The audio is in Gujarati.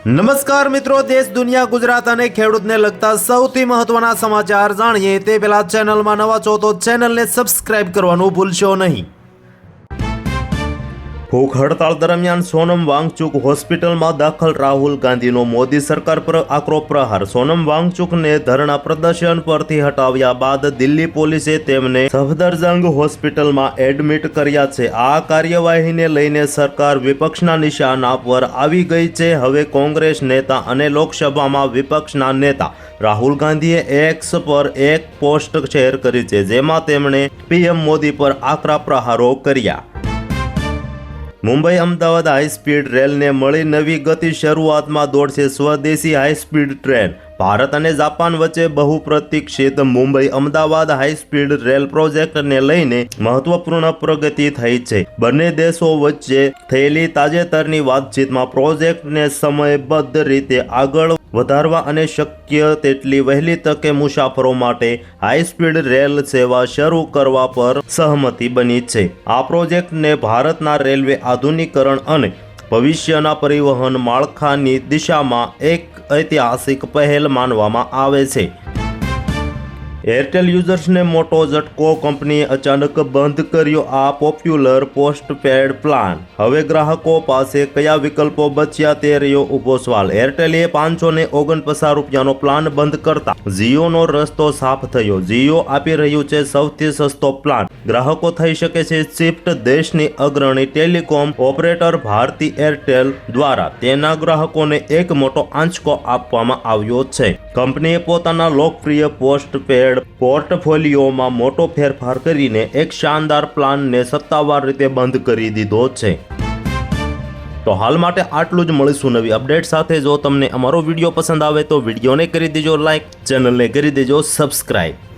નમસ્કાર મિત્રો, દેશ દુનિયા ગુજરાત અને ખેડૂતને લગતા સૌથી મહત્વના સમાચાર જાણીએ તે પહેલા ચેનલમાં નવા છો તો ચેનલને સબસ્ક્રાઇબ કરવાનું ભૂલશો નહીં। ભૂખ હડતાળ દરમિયાન સોનમ વાંગચુક હોસ્પિટલમાં દાખલ રાહુલ ગાંધીનો મોદી સરકાર પર આકરો પ્રહાર। સોનમ વાંગચુકને ધરણા પ્રદર્શન પરથી હટાવ્યા બાદ દિલ્હી પોલીસે તેમને સફદરજંગ હોસ્પિટલમાં એડમિટ કર્યા છે। આ કાર્યવાહીને લઈને સરકાર વિપક્ષના નિશાના પર આવી ગઈ છે। હવે કોંગ્રેસ નેતા અને લોકસભામાં વિપક્ષના નેતા રાહુલ ગાંધીએ એક્સ પર એક પોસ્ટ શેર કરી છે, જેમાં તેમણે પીએમ મોદી પર આકરા પ્રહારો કર્યા। મુંબઈ અમદાવાદ હાઈસ્પીડ રેલને મળી નવી ગતિ। શરૂઆતમાં દોડશે સ્વદેશી હાઈસ્પીડ ટ્રેન। ભારત અને જાપાન વચ્ચે બહુપ્રતીક્ષિત મુંબઈ અમદાવાદ હાઈસ્પીડ રેલ પ્રોજેક્ટને લઈને મહત્વપૂર્ણ પ્રગતિ થઈ છે। બંને દેશો વચ્ચે થયેલી તાજેતરની વાતચીતમાં પ્રોજેક્ટને સમયબદ્ધ રીતે આગળ વધારવા અને શક્ય તેટલી વહેલી તકે મુસાફરો માટે હાઈસ્પીડ રેલ સેવા શરૂ કરવા પર સહમતિ બની છે। આ પ્રોજેક્ટને ભારતના રેલવે આધુનિકરણ અને ભવિષ્યના પરિવહન માળખાની દિશામાં એક ઐતિહાસિક પહેલ માનવામાં આવે છે। એરટેલ યુઝર્સને મોટો ઝટકો। કંપનીએ અચાનક બંધ કર્યો આ પોપ્યુલર પોસ્ટપેડ પ્લાન। હવે ગ્રાહકો પાસે કયા વિકલ્પો બચ્યા તે રહ્યો ઊભો સવાલ। એરટેલે 549 રૂપિયાનો પ્લાન બંધ કરતા જીઓનો રસ્તો સાફ થયો। જીઓ આપી રહ્યું છે સૌથી સસ્તો પ્લાન। ગ્રાહકો થઈ શકે છે શિફ્ટ। દેશની અગ્રણી ટેલિકોમ ઓપરેટર ભારતી એરટેલ દ્વારા તેના ગ્રાહકોને એક મોટો આંચકો આપવામાં આવ્યો છે। કંપનીએ પોતાના લોકપ્રિય પોસ્ટપેડ પોર્ટફોલિયોમાં મોટો ફેરફાર કરીને એક શાનદાર પ્લાનને સત્તાવાર રીતે બંધ કરી દીધો છે। તો હાલ માટે આટલું જ। મળીશું નવી અપડેટ સાથે। જો તમને અમારો વિડીયો પસંદ આવે તો વિડીયોને કરી દેજો લાઈક, ચેનલને કરી દેજો સબસ્ક્રાઈબ।